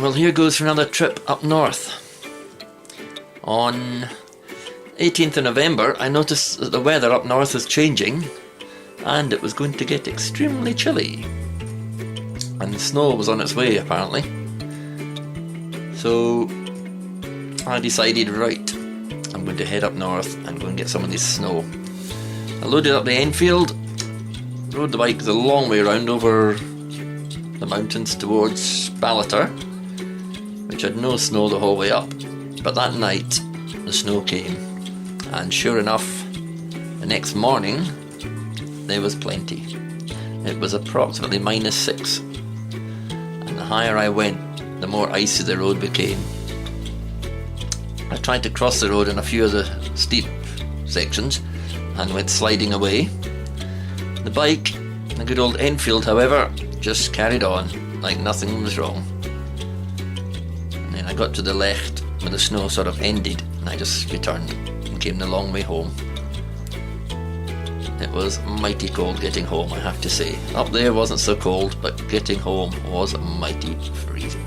Well, here goes for another trip up north. On 18th of November, I noticed that the weather up north was changing and it was going to get extremely chilly. And the snow was on its way, apparently. So I decided, right, I'm going to head up north and go and get some of this snow. I loaded up the Enfield, rode the bike the long way around over the mountains towards Ballater, which had no snow the whole way up. But that night, the snow came, and sure enough, the next morning, there was plenty. It was approximately -6, and the higher I went, the more icy the road became. I tried to cross the road in a few of the steep sections, and went sliding away. The bike, the good old Enfield, however, just carried on like nothing was wrong. And then I got to the Lecht where the snow sort of ended, and I just returned and came the long way home. It was mighty cold getting home, I have to say. Up there wasn't so cold, but getting home was mighty freezing.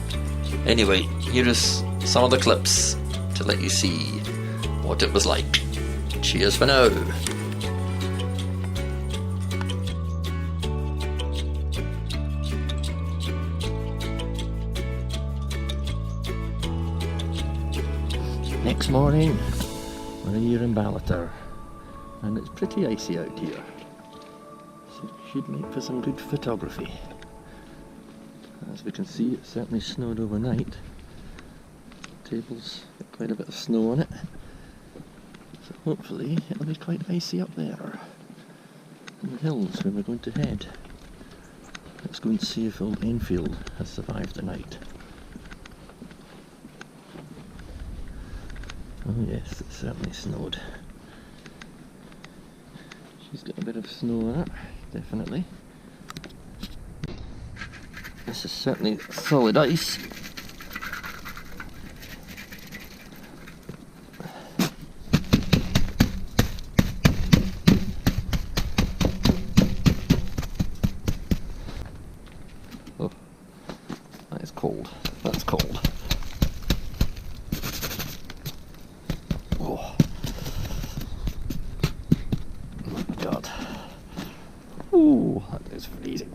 Anyway, here is some of the clips to let you see what it was like. Cheers for now. Next morning, we're here in Ballater, and it's pretty icy out here, so it should make for some good photography. As we can see, it certainly snowed overnight. The table's got quite a bit of snow on it, so hopefully it'll be quite icy up there in the hills where we're going to head. Let's go and see if old Enfield has survived the night. Oh yes, it certainly snowed. She's got a bit of snow on it, definitely. This is certainly solid ice. Oh, that is cold. That's cold. Oh my god. Ooh, that is freezing.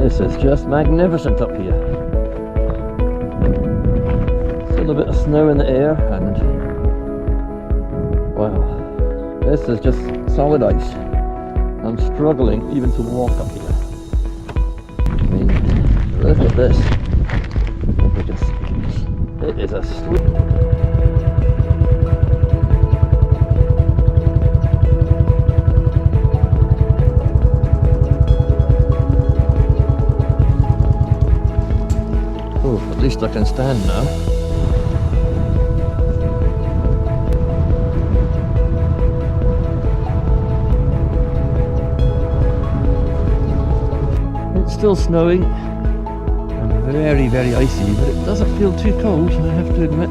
This is just magnificent up here. Still a bit of snow in the air, and wow, this is just solid ice. I'm struggling even to walk up here. I mean, look at this. It is a sweet. At least I can stand now. It's still snowing and very, very icy, but it doesn't feel too cold, I have to admit.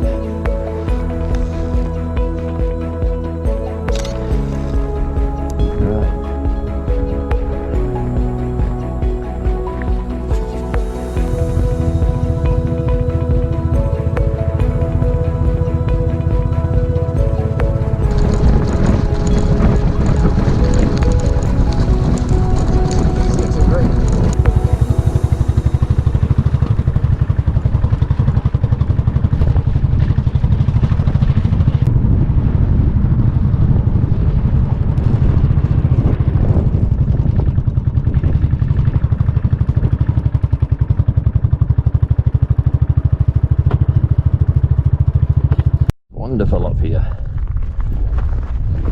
wonderful up here.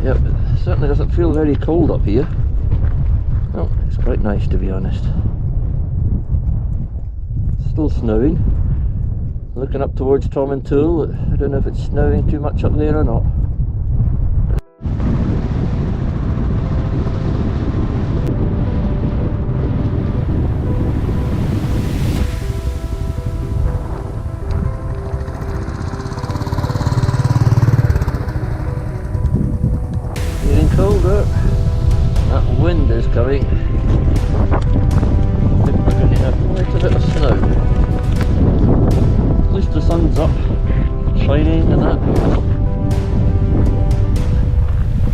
Yep, it certainly doesn't feel very cold up here. Oh, it's quite nice, to be honest. Still snowing. Looking up towards Tom and Tool, I don't know if it's snowing too much up there or not. Getting colder. That wind is coming. I think we're going to have quite a bit of snow. At least the sun's up, shining and that.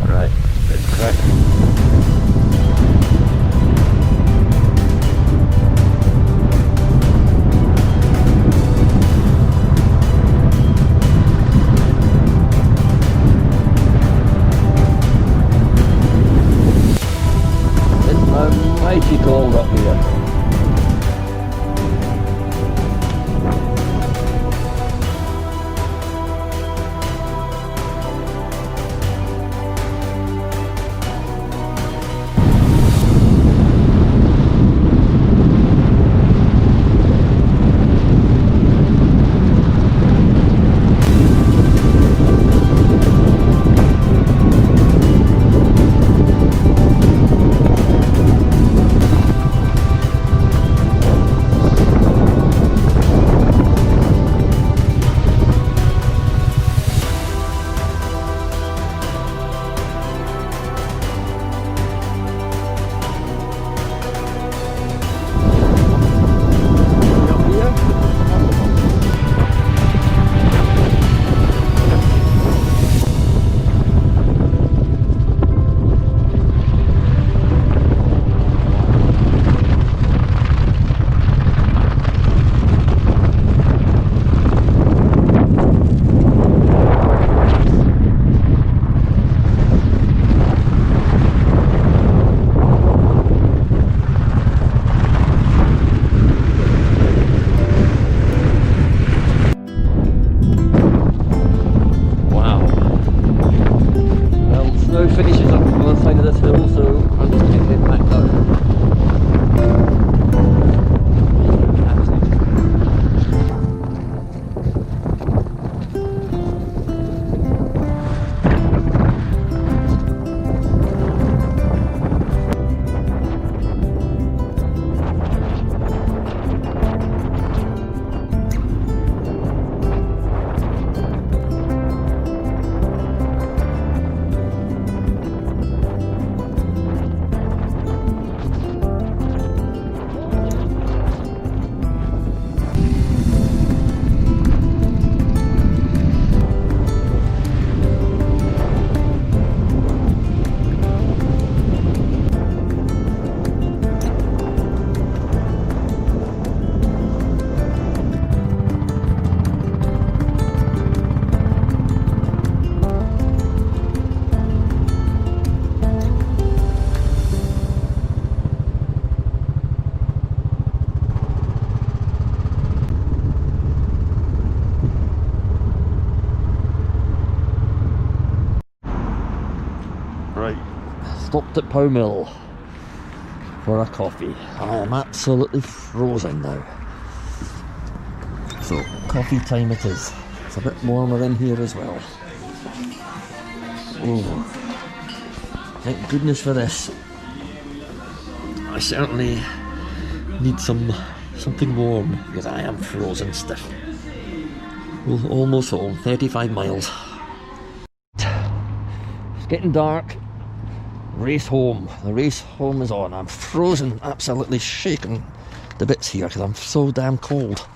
Right, let's crack. It's mighty cold up here. Finishes up on the other side of this hill, so I'm just going to head back down. Stopped at Pow Mill for a coffee. I am absolutely frozen now. So, coffee time it is. It's a bit warmer in here as well. Oh, thank goodness for this. I certainly need something warm because I am frozen stiff. Well, almost home, 35 miles. It's getting dark. Race home. The race home is on. I'm frozen, absolutely shaking to bits here because I'm so damn cold.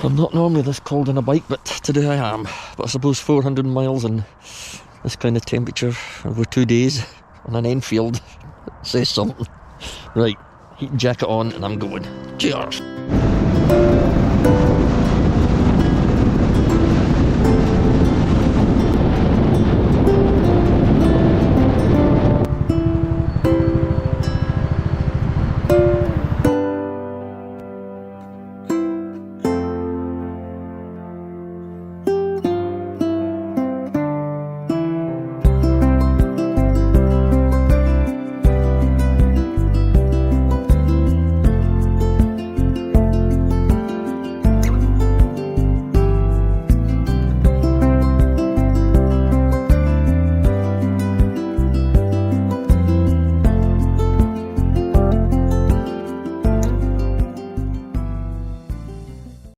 I'm not normally this cold on a bike, but today I am. But I suppose 400 miles and this kind of temperature over 2 days on an Enfield says something. Right, heat jacket on and I'm going. Cheers!